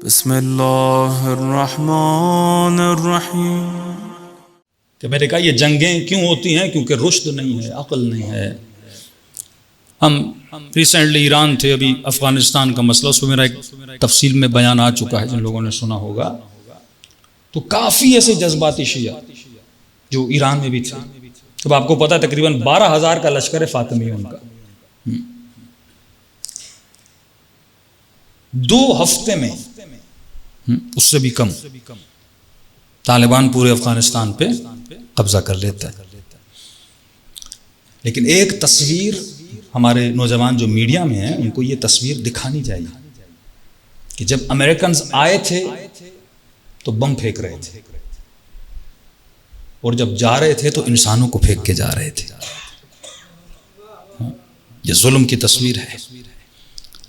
بسم اللہ الرحمن الرحیم۔ کہ میں نے کہا یہ جنگیں کیوں ہوتی ہیں؟ کیونکہ رشد نہیں ہے، عقل نہیں ہے۔ ہم ریسنٹلی ایران تھے، ابھی افغانستان کا مسئلہ، اس پہ میرا ایک تفصیل میں بیان آ چکا ہے، جن لوگوں نے سنا ہوگا۔ تو کافی ایسے جذباتی شیعہ جو ایران میں بھی تھے، اب آپ کو پتا تقریباً 12,000 کا لشکر فاطمی ان کا۔ 2 ہفتے میں اس سے بھی کم طالبان پورے افغانستان پہ قبضہ کر لیتا ہے۔ لیکن ایک تصویر ہمارے نوجوان جو میڈیا میں ہیں ان کو یہ تصویر دکھانی چاہیے کہ جب امریکنز آئے تھے تو بم پھینک رہے تھے، اور جب جا رہے تھے تو انسانوں کو پھینک کے جا رہے تھے۔ یہ ظلم کی تصویر ہے۔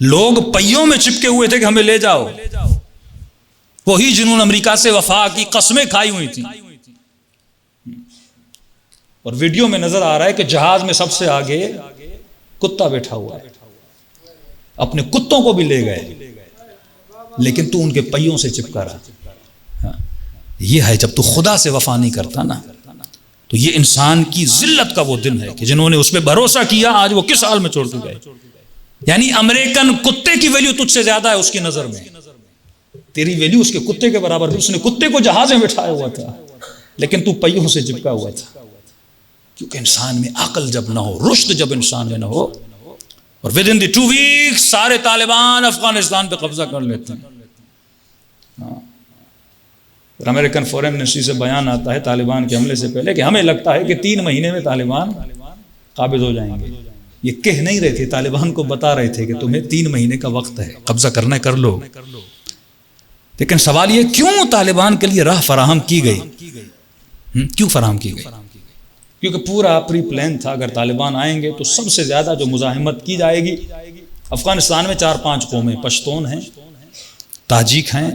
لوگ پہیوں میں چپکے ہوئے تھے کہ ہمیں لے جاؤ، وہی جنہوں نے امریکہ سے وفا کی قسمیں کھائی ہوئی تھی۔ اور ویڈیو میں نظر آ رہا ہے کہ جہاز میں سب سے آگے کتا بیٹھا ہوا ہے، اپنے کتوں کو بھی لے گئے، لیکن تو ان کے پہیوں سے چپکا رہا۔ یہ ہے جب تو خدا سے وفا نہیں کرتا نا، تو یہ انسان کی ذلت کا وہ دن ہے کہ جنہوں نے اس پہ بھروسہ کیا آج وہ کس حال میں چھوڑ کے گئے۔ یعنی امریکن کتے کی ویلیو تجھ سے زیادہ ہے اس کی نظر میں، تیری ویلیو اس کے کتے کے برابر ہے۔ اس نے کتے کو جہاز میں بٹھایا ہوا تھا، لیکن تو پہیوں سے چپکا ہوا تھا۔ کیونکہ انسان میں عقل جب نہ ہو، رشد جب انسان میں نہ ہو، اور within the 2 weeks سارے طالبان افغانستان پہ قبضہ کر لیتے ہیں۔ اور امریکن فورن منسٹری سے بیان آتا ہے طالبان کے حملے سے پہلے کہ ہمیں لگتا ہے کہ 3 مہینے میں طالبان قابض ہو جائیں گے۔ یہ کہہ نہیں رہے تھے، طالبان کو بتا رہے تھے کہ تمہیں 3 مہینے کا وقت ہے، قبضہ کرنا کر لو۔ لیکن سوال یہ کیوں طالبان کے لیے راہ فراہم کی گئی؟ کیوں فراہم کی گئی؟ کیونکہ پورا پری پلان تھا، اگر طالبان آئیں گے تو سب سے زیادہ جو مزاحمت کی جائے گی، افغانستان میں 4-5 قومیں، پشتون ہیں، تاجک ہیں،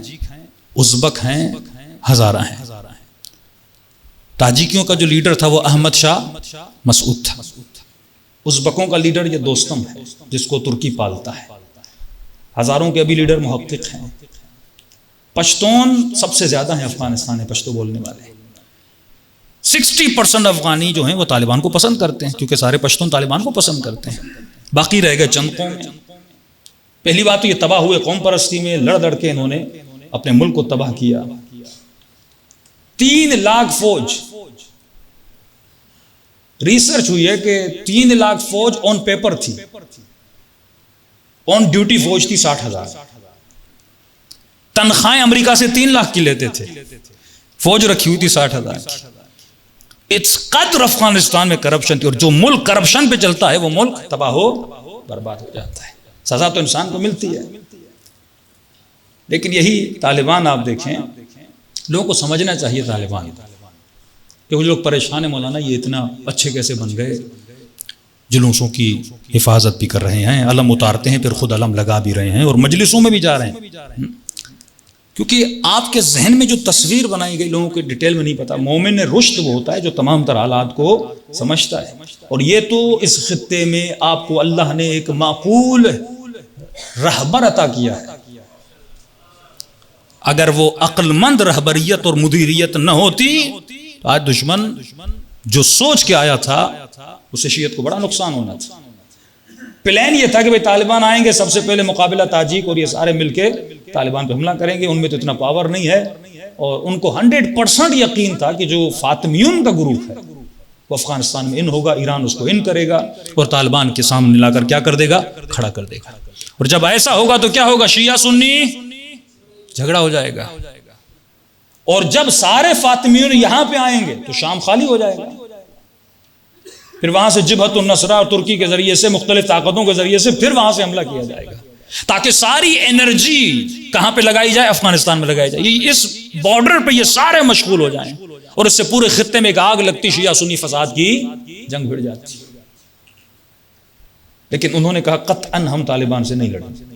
ازبک ہیں، ہزارہ ہیں۔ تاجکیوں کا جو لیڈر تھا وہ احمد شاہ مسعود تھا۔ ازبکوں کا لیڈر یہ دوستم ہے جس کو ترکی پالتا ہے۔ ہزاروں کے ابھی لیڈر محقق ہیں۔ پشتون سب سے زیادہ ہیں افغانستان میں پشتو بولنے والے۔ 60% افغانی جو ہیں وہ طالبان کو پسند کرتے ہیں، کیونکہ سارے پشتون طالبان کو پسند کرتے ہیں۔ باقی رہ گئے چند قومیں۔ پہلی بات تو یہ تباہ ہوئے قوم پرستی میں، لڑ لڑ کے انہوں نے اپنے ملک کو تباہ کیا۔ 3 لاکھ فوج، ریسرچ ہوئی ہے کہ 3 لاکھ فوج آن پیپر تھی، آن ڈیوٹی فوج تھی 60,000۔ تنخواہیں امریکہ سے 3 لاکھ کی لیتے تھے، فوج رکھی ہوئی تھی 60,000 کی۔ اس قدر افغانستان میں کرپشن تھی، اور جو ملک کرپشن پہ چلتا ہے وہ ملک تباہ ہو برباد ہو جاتا ہے۔ سزا تو انسان کو ملتی ہے، لیکن یہی طالبان آپ دیکھیں، لوگوں کو سمجھنا چاہیے طالبان کہ وہ لوگ پریشان ہیں، مولانا یہ اتنا اچھے کیسے بن گئے، جلوسوں کی حفاظت بھی کر رہے ہیں، علم اتارتے ہیں، پھر خود علم لگا بھی رہے ہیں، اور مجلسوں میں بھی جا رہے ہیں۔ کیونکہ آپ کے ذہن میں جو تصویر بنائی گئی لوگوں کے ڈیٹیل میں نہیں پتا۔ مومن رشد وہ ہوتا ہے جو تمام تر حالات کو سمجھتا ہے، اور یہ تو اس خطے میں آپ کو اللہ نے ایک معقول رہبر عطا کیا ہے۔ اگر وہ عقل مند رہبریت اور مدیریت نہ ہوتی تو آج دشمن جو سوچ کے آیا تھا اسے شیعت کو بڑا نقصان ہونا تھا۔ پلان یہ تھا کہ بھئی طالبان آئیں گے، سب سے پہلے مقابلہ تاجک اور یہ سارے مل کے طالبان پہ حملہ کریں گے۔ ان میں تو اتنا پاور نہیں ہے، اور ان کو 100% یقین تھا کہ جو فاطمیون کا گروپ ہے وہ افغانستان میں ان ہوگا، ایران اس کو ان کرے گا، اور طالبان کے سامنے لا کر کیا کر دے گا؟ کھڑا کر دے گا۔ اور جب ایسا ہوگا تو کیا ہوگا؟ شیعہ سنی جھگڑا ہو جائے گا، اور جب سارے فاطمیون یہاں پہ آئیں گے تو شام خالی ہو جائے گا۔ پھر وہاں سے جبہت النصرہ اور ترکی کے ذریعے سے، مختلف طاقتوں کے ذریعے سے پھر وہاں سے حملہ کیا جائے گا، تاکہ ساری انرجی کہاں پہ لگائی جائے؟ افغانستان میں لگائی جائے۔ اس بارڈر پہ یہ سارے مشغول ہو جائیں، اور اس سے پورے خطے میں ایک آگ لگتی، شیعہ سنی فساد کی جنگ بھڑ جاتی۔ لیکن انہوں نے کہا قطعاً ہم طالبان سے نہیں لڑیں گے۔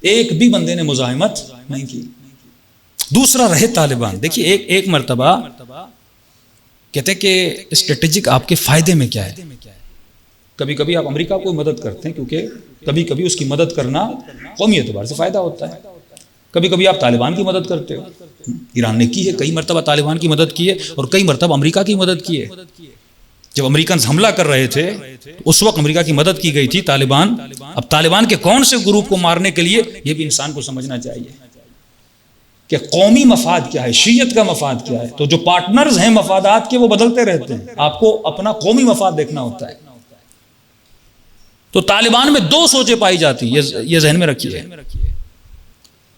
ایک بھی بندے نے مزاحمت نہیں کی۔ دوسرا رہے طالبان، دیکھیے ایک مرتبہ کہتے کہ اسٹریٹجک آپ کے فائدے میں کیا ہے؟ کبھی کبھی آپ امریکہ کو مدد کرتے ہیں کیونکہ کبھی کبھی اس کی مدد کرنا قومی اعتبار سے فائدہ ہوتا ہے. کبھی کبھی آپ طالبان کی مدد کرتے ہو. ایران نے کی ہے، کئی مرتبہ طالبان کی مدد کی ہے اور کئی مرتبہ امریکہ کی مدد کی ہے. جب امریکنز حملہ کر رہے تھے اس وقت امریکہ کی مدد کی گئی تھی. طالبان، اب طالبان کے کون سے گروپ کو مارنے کے لیے، یہ بھی انسان کو سمجھنا چاہیے کہ قومی مفاد کیا ہے، شیعت کا مفاد کیا ہے. تو جو پارٹنرز ہیں مفادات کے وہ بدلتے رہتے ہیں، آپ کو اپنا قومی مفاد دیکھنا ہوتا ہے. تو طالبان میں دو سوچیں پائی جاتی، یہ ذہن میں رکھیے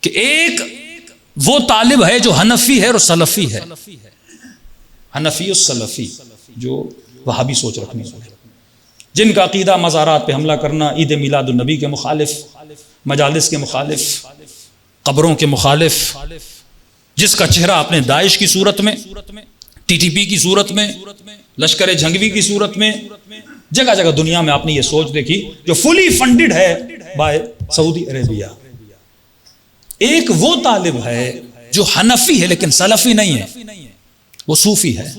کہ ایک وہ طالب ہے جو حنفی ہے اور سلفی ہے، حنفی اور سلفی، جو وہابی سوچ رکھنے والے، جن کا عقیدہ مزارات پہ حملہ کرنا، عید میلاد النبی کے مخالف، مجالس کے مخالف، قبروں کے مخالف، جس کا چہرہ اپنے داعش کی صورت میں، ٹی ٹی پی کی صورت میں، لشکر جھنگوی کی صورت میں، جگہ جگہ دنیا میں آپ نے یہ سوچ دیکھی جو فلی فنڈڈ ہے بائی سعودی عربیہ. ایک وہ طالب ہے جو حنفی ہے لیکن سلفی نہیں ہے، وہ صوفی ہے،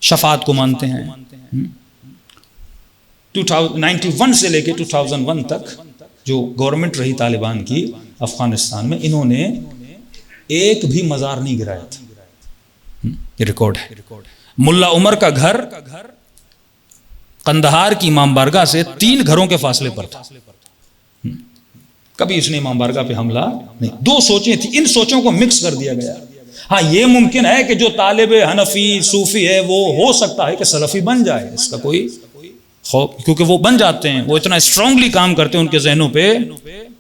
شفاعت کو مانتے ہیں. 1991 سے لے کے 2001 تک جو گورنمنٹ رہی طالبان کی افغانستان میں، انہوں نے ایک بھی مزار نہیں گرایا تھا. یہ ریکارڈ ہے. ملا عمر کا گھر قندہار کی امام بارگاہ سے 3 گھروں کے فاصلے پر تھا. کبھی اس نے امام بارگاہ پہ حملہ نہیں. 2 سوچیں تھیں، ان سوچوں کو مکس کر دیا گیا. ہاں یہ ممکن ہے کہ جو طالب حنفی صوفی ہے وہ ہو سکتا ہے کہ سلفی بن جائے، اس کا کوئی خوف، کیونکہ وہ بن جاتے ہیں، وہ اتنا اسٹرانگلی کام کرتے ہیں ان کے ذہنوں پہ،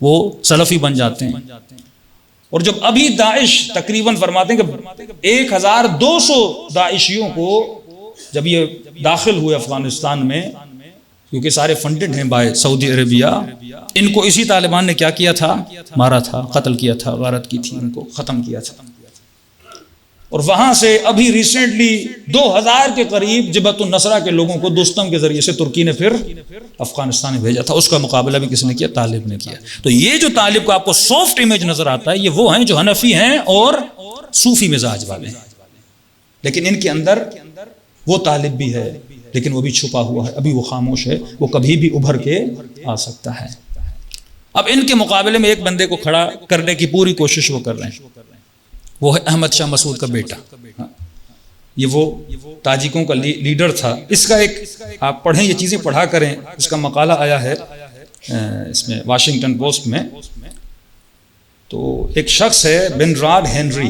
وہ سلفی بن جاتے ہیں. اور جب ابھی داعش تقریباً فرماتے ہیں کہ 1200 داعشیوں کو جب یہ داخل ہوئے افغانستان میں، کیونکہ سارے فنڈڈ ہیں بائی سعودی عربیہ، ان کو اسی طالبان نے کیا کیا تھا؟ مارا تھا، قتل کیا تھا، غارت کی تھی، ان کو ختم کیا تھا. اور وہاں سے ابھی ریسنٹلی 2000 کے قریب جبہت النصرہ کے لوگوں کو دوستم کے ذریعے سے ترکی نے پھر افغانستان میں بھیجا تھا. اس کا مقابلہ بھی کس نے کیا؟ طالب نے کیا. تو یہ جو طالب کو آپ کو سافٹ امیج نظر آتا ہے، یہ وہ ہیں جو حنفی ہیں اور صوفی مزاج والے ہیں، لیکن ان کے اندر وہ طالب بھی ہے لیکن وہ بھی چھپا ہوا ہے، ابھی وہ خاموش ہے، وہ کبھی بھی ابھر کے آ سکتا ہے. اب ان کے مقابلے میں ایک بندے کو کھڑا کرنے کی پوری کوشش وہ کر رہے ہیں، وہ ہے احمد شاہ مسعود کا بیٹا. یہ وہ تاجکوں کا لیڈر تھا. اس کا ایک آپ پڑھیں، یہ چیزیں پڑھا کریں، اس کا مقالہ آیا ہے اس میں واشنگٹن پوسٹ میں. تو ایک شخص ہے بنرارڈ ہینری،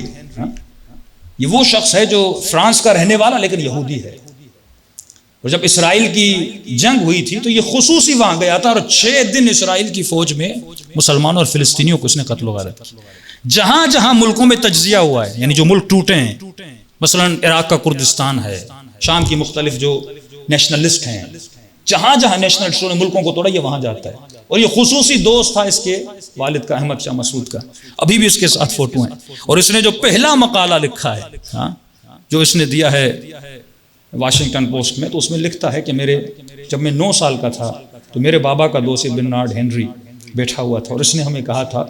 یہ وہ شخص ہے جو فرانس کا رہنے والا لیکن یہودی ہے. اور جب اسرائیل کی جنگ ہوئی تھی تو یہ خصوصی وہاں گیا تھا اور 6 دن اسرائیل کی فوج میں مسلمانوں اور فلسطینیوں کو اس نے قتل و غارت کی. جہاں جہاں ملکوں میں تجزیہ ہوا ہے، یعنی جو ملک ٹوٹے ہیں، مثلا عراق کا کردستان ہے، شام کی مختلف جو نیشنلسٹ ہیں، جہاں جہاں نیشنلسٹوں نے ملکوں کو توڑا یہ وہاں جاتا ہے. اور یہ خصوصی دوست تھا اس کے والد کا، احمد شاہ مسعود کا. ابھی بھی اس کے ساتھ فوٹو ہیں. اور اس نے جو پہلا مقالہ لکھا ہے، جو اس نے دیا ہے واشنگٹن پوسٹ میں، تو اس میں لکھتا ہے کہ جب میں 9 سال کا تھا تو میرے بابا کا دوست برنارڈ ہینری بیٹھا ہوا تھا اور اس نے ہمیں کہا تھا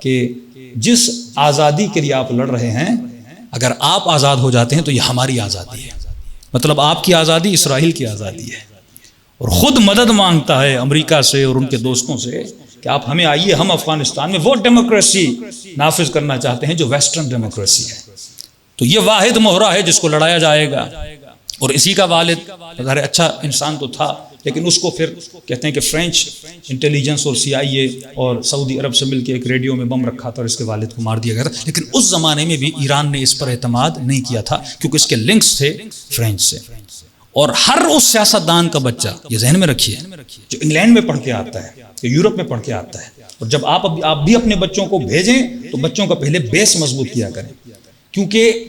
کہ جس آزادی کے لیے آپ لڑ رہے ہیں، اگر آپ آزاد ہو جاتے ہیں تو یہ ہماری آزادی ہے. مطلب آپ کی آزادی اسرائیل کی آزادی ہے. اور خود مدد مانگتا ہے امریکہ سے اور ان کے دوستوں سے کہ آپ ہمیں آئیے، ہم افغانستان میں وہ ڈیموکریسی نافذ کرنا چاہتے ہیں جو ویسٹرن ڈیموکریسی ہے. تو یہ واحد مہرہ ہے جس کو لڑایا جائے گا. اور اسی کا والد اگر اچھا انسان تو تھا، لیکن اس کو پھر کہتے ہیں کہ فرینچ انٹیلیجنس اور CIA اور سعودی عرب سے مل کے ایک ریڈیو میں بم رکھا تھا اور اس کے والد کو مار دیا گیا تھا. لیکن اس زمانے میں بھی ایران نے اس پر اعتماد نہیں کیا تھا کیونکہ اس کے لنکس تھے فرینچ سے. اور ہر اس سیاستدان کا بچہ، یہ ذہن میں رکھیے، جو انگلینڈ میں پڑھ کے آتا ہے یا یورپ میں پڑھ کے آتا ہے، اور جب آپ بھی اپنے بچوں کو بھیجیں تو بچوں کا پہلے بیس مضبوط کیا کریں، کیونکہ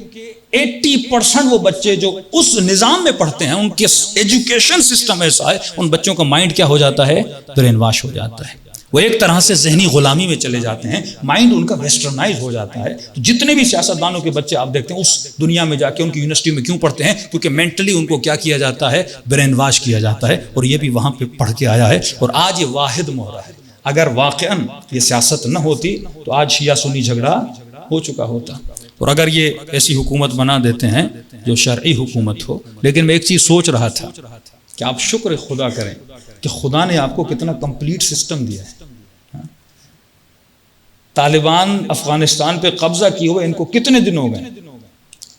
80% وہ بچے جو اس نظام میں پڑھتے ہیں، ان کے ایجوکیشن سسٹم ایسا ہے، ان بچوں کا مائنڈ کیا ہو جاتا ہے؟ برین واش ہو جاتا ہے. وہ ایک طرح سے ذہنی غلامی میں چلے جاتے ہیں، مائنڈ ان کا ویسٹرنائز ہو جاتا ہے. تو جتنے بھی سیاستدانوں کے بچے آپ دیکھتے ہیں اس دنیا میں جا کے ان کی یونیورسٹی میں کیوں پڑھتے ہیں؟ کیونکہ مینٹلی ان کو کیا کیا جاتا ہے؟ برین واش کیا جاتا ہے. اور یہ بھی وہاں پہ پڑھ کے آیا ہے. اور آج یہ واحد مہرہ ہے. اگر واقعاً یہ سیاست نہ ہوتی تو آج شیعہ سنی جھگڑا ہو چکا ہوتا. اور اگر یہ ایسی حکومت بنا دیتے ہیں جو شرعی حکومت ہو. لیکن میں ایک چیز سوچ رہا تھا کہ آپ شکر خدا کریں کہ خدا نے آپ کو کتنا کمپلیٹ سسٹم دیا ہے. طالبان افغانستان پہ قبضہ کیے ہوئے ان کو کتنے دن ہو گئے,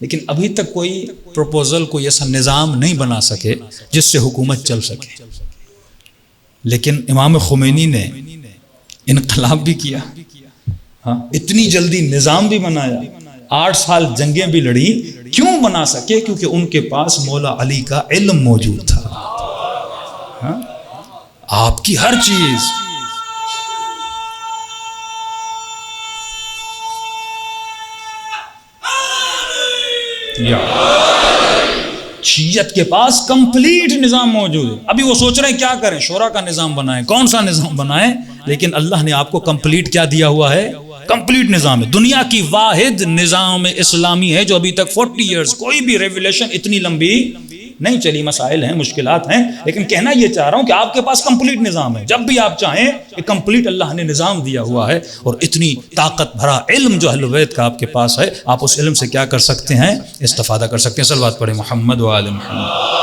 لیکن ابھی تک کوئی پروپوزل, کوئی ایسا نظام نہیں بنا سکے جس سے حکومت چل سکے. لیکن امام خمینی نے انقلاب بھی کیا, ہاں, اتنی جلدی نظام بھی بنایا, 8 سال جنگیں بھی لڑی. کیوں بنا سکے؟ کیونکہ ان کے پاس مولا علی کا علم موجود تھا. ہاں, آپ کی ہر چیز شیعت کے پاس کمپلیٹ نظام موجود ہے. ابھی وہ سوچ رہے ہیں کیا کریں, شورا کا نظام بنائیں, کون سا نظام بنائیں, لیکن اللہ نے آپ کو کمپلیٹ کیا دیا ہوا ہے؟ کمپلیٹ نظام ہے. دنیا کی واحد نظام اسلامی ہے جو ابھی تک 40 ایئرز کوئی بھی ریولیشن اتنی لمبی نہیں چلی. مسائل ہیں, مشکلات ہیں, لیکن کہنا یہ چاہ رہا ہوں کہ آپ کے پاس کمپلیٹ نظام ہے. جب بھی آپ چاہیں کہ کمپلیٹ اللہ نے نظام دیا ہوا ہے, اور اتنی طاقت بھرا علم جو اہل بیت کا آپ کے پاس ہے, آپ اس علم سے کیا کر سکتے ہیں؟ استفادہ کر سکتے ہیں. صلوات پڑھیں محمد و آل محمد.